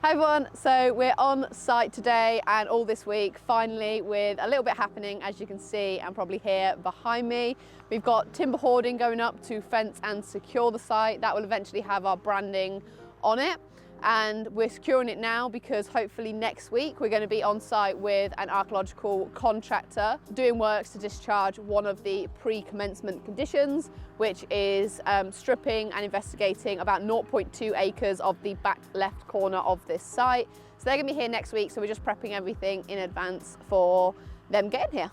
Hi everyone, so we're on site today and all this week, finally, with a little bit happening, as you can see and probably hear behind me. We've got timber hoarding going up to fence and secure the site. That will eventually have our branding on it. And we're securing it now because hopefully next week we're going to be on site with an archaeological contractor doing works to discharge one of the pre-commencement conditions, which is stripping and investigating about 0.2 acres of the back left corner of this site. So they're going to be here next week, so we're just prepping everything in advance for them getting here.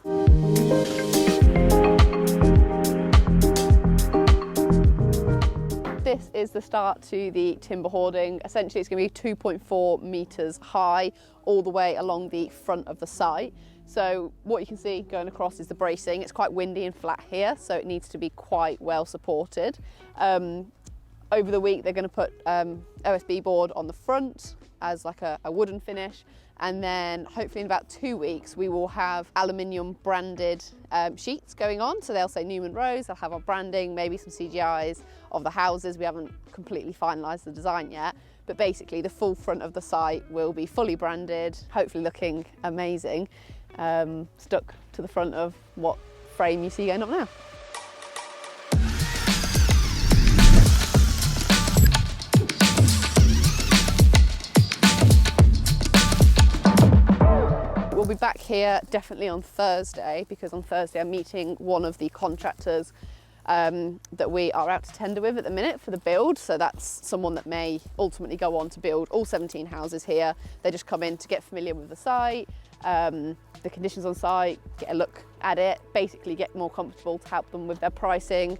This is the start to the timber hoarding. Essentially, it's going to be 2.4 metres high all the way along the front of the site. So what you can see going across is the bracing. It's quite windy and flat here, so it needs to be quite well supported. Over the week, they're going to put OSB board on the front as like a wooden finish. And then hopefully in about 2 weeks, we will have aluminium branded sheets going on. So they'll say Newman Rose, they'll have our branding, maybe some CGIs of the houses. We haven't completely finalised the design yet, but basically the full front of the site will be fully branded, hopefully looking amazing, stuck to the front of what frame you see going up now. We'll be back here definitely on Thursday, because on Thursday I'm meeting one of the contractors that we are out to tender with at the minute for the build. So that's someone that may ultimately go on to build all 17 houses here. They just come in to get familiar with the site, the conditions on site, get a look at it, basically get more comfortable to help them with their pricing.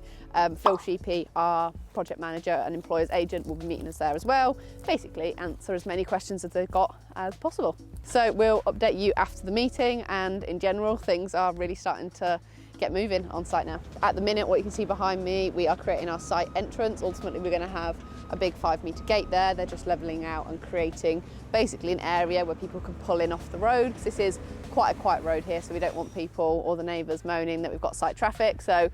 Phil Sheepy, our project manager and employer's agent, will be meeting us there as well. Basically answer as many questions as they've got as possible. So we'll update you after the meeting, and in general things are really starting to get moving on site now. At the minute, what you can see behind me, we are creating our site entrance. Ultimately we're going to have a big 5-metre gate there. They're just levelling out and creating basically an area where people can pull in off the road. This is quite a quiet road here, so we don't want people or the neighbours moaning that we've got site traffic. So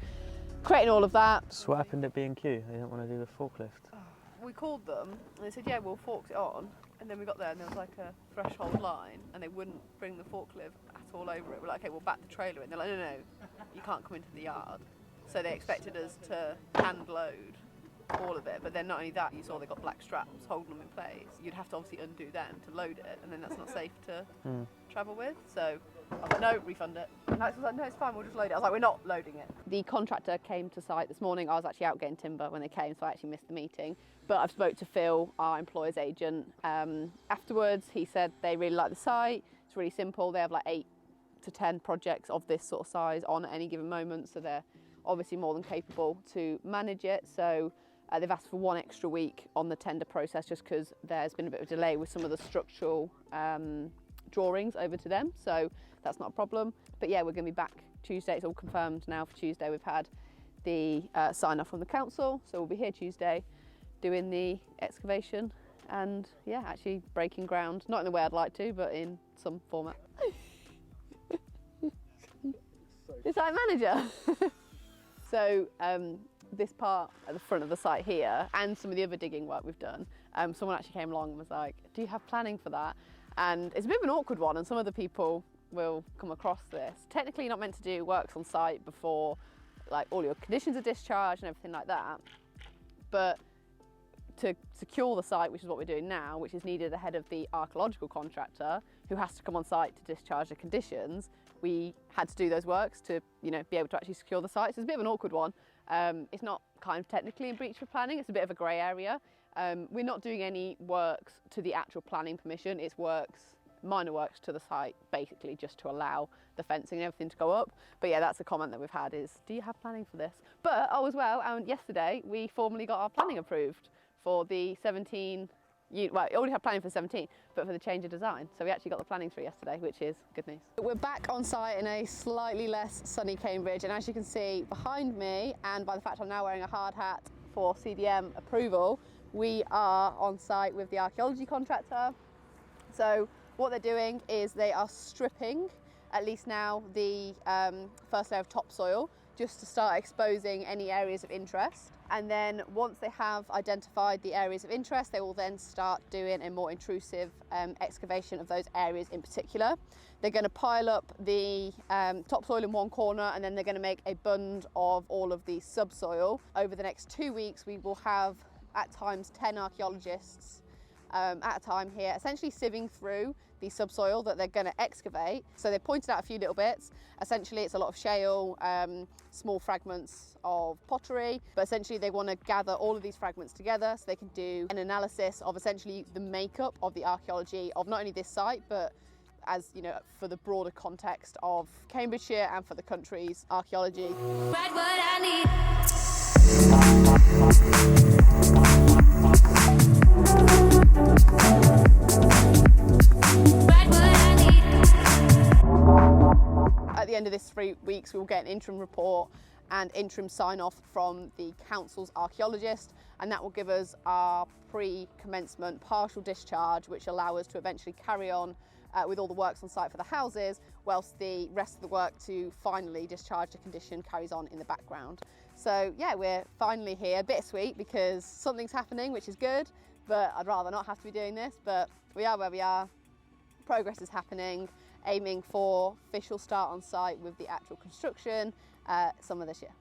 creating all of that. So what happened at B&Q? They didn't want to do the forklift. We called them and they said, yeah, we'll fork it on. And then we got there and there was like a threshold line and they wouldn't bring the forklift at all over it. We're like, okay, we'll back the trailer in. They're like, no, you can't come into the yard. So they expected us to hand load all of it, but then not only that, you saw they got black straps holding them in place. You'd have to obviously undo them to load it, and then that's not safe to travel with. So I was like, no, refund it. And Max was like, no, it's fine, we'll just load it. I was like, we're not loading it. The contractor came to site this morning. I was actually out getting timber when they came, so I actually missed the meeting. But I've spoke to Phil, our employer's agent, afterwards. He said they really like the site. It's really simple. They have like 8 to 10 projects of this sort of size on at any given moment, so they're obviously more than capable to manage it. So they've asked for 1 extra week on the tender process just because there's been a bit of a delay with some of the structural drawings over to them, so that's not a problem. But yeah, we're going to be back Tuesday. It's all confirmed now for Tuesday. We've had the sign off from the council, so we'll be here Tuesday doing the excavation and yeah, actually breaking ground, not in the way I'd like to, but in some format. The site manager. So this part at the front of the site here and some of the other digging work we've done, someone actually came along and was like, do you have planning for that? And it's a bit of an awkward one, and some other people will come across this. Technically, you're not meant to do works on site before like all your conditions of discharge and everything like that, but to secure the site, which is what we're doing now, which is needed ahead of the archaeological contractor who has to come on site to discharge the conditions, we had to do those works to, you know, be able to actually secure the site. So it's a bit of an awkward one. It's not kind of technically in breach of planning, it's a bit of a grey area. We're not doing any works to the actual planning permission, it's works, minor works to the site, basically just to allow the fencing and everything to go up. But yeah, that's a comment that we've had is, do you have planning for this? But yesterday we formally got our planning approved for the 17, well, we already had planning for 17, but for the change of design. So we actually got the planning through yesterday, which is good news. We're back on site in a slightly less sunny Cambridge, and as you can see behind me, and by the fact I'm now wearing a hard hat for CDM approval, we are on site with the archaeology contractor. So what they're doing is they are stripping, at least now, the first layer of topsoil, just to start exposing any areas of interest. And then once they have identified the areas of interest, they will then start doing a more intrusive excavation of those areas in particular. They're going to pile up the topsoil in one corner, and then they're going to make a bund of all of the subsoil. Over the next 2 weeks, we will have at times 10 archaeologists at a time here, essentially sieving through the subsoil that they're going to excavate. So they pointed out a few little bits. Essentially, it's a lot of shale, small fragments of pottery, but essentially they want to gather all of these fragments together so they can do an analysis of essentially the makeup of the archaeology of not only this site, but as you know, for the broader context of Cambridgeshire and for the country's archaeology. Right, what I need. At the end of this 3 weeks, we will get an interim report and interim sign-off from the council's archaeologist, and that will give us our pre-commencement partial discharge, which allow us to eventually carry on with all the works on site for the houses, whilst the rest of the work to finally discharge the condition carries on in the background. So yeah, we're finally here, bittersweet because something's happening, which is good, but I'd rather not have to be doing this, but we are where we are. Progress is happening, aiming for official start on site with the actual construction summer this year.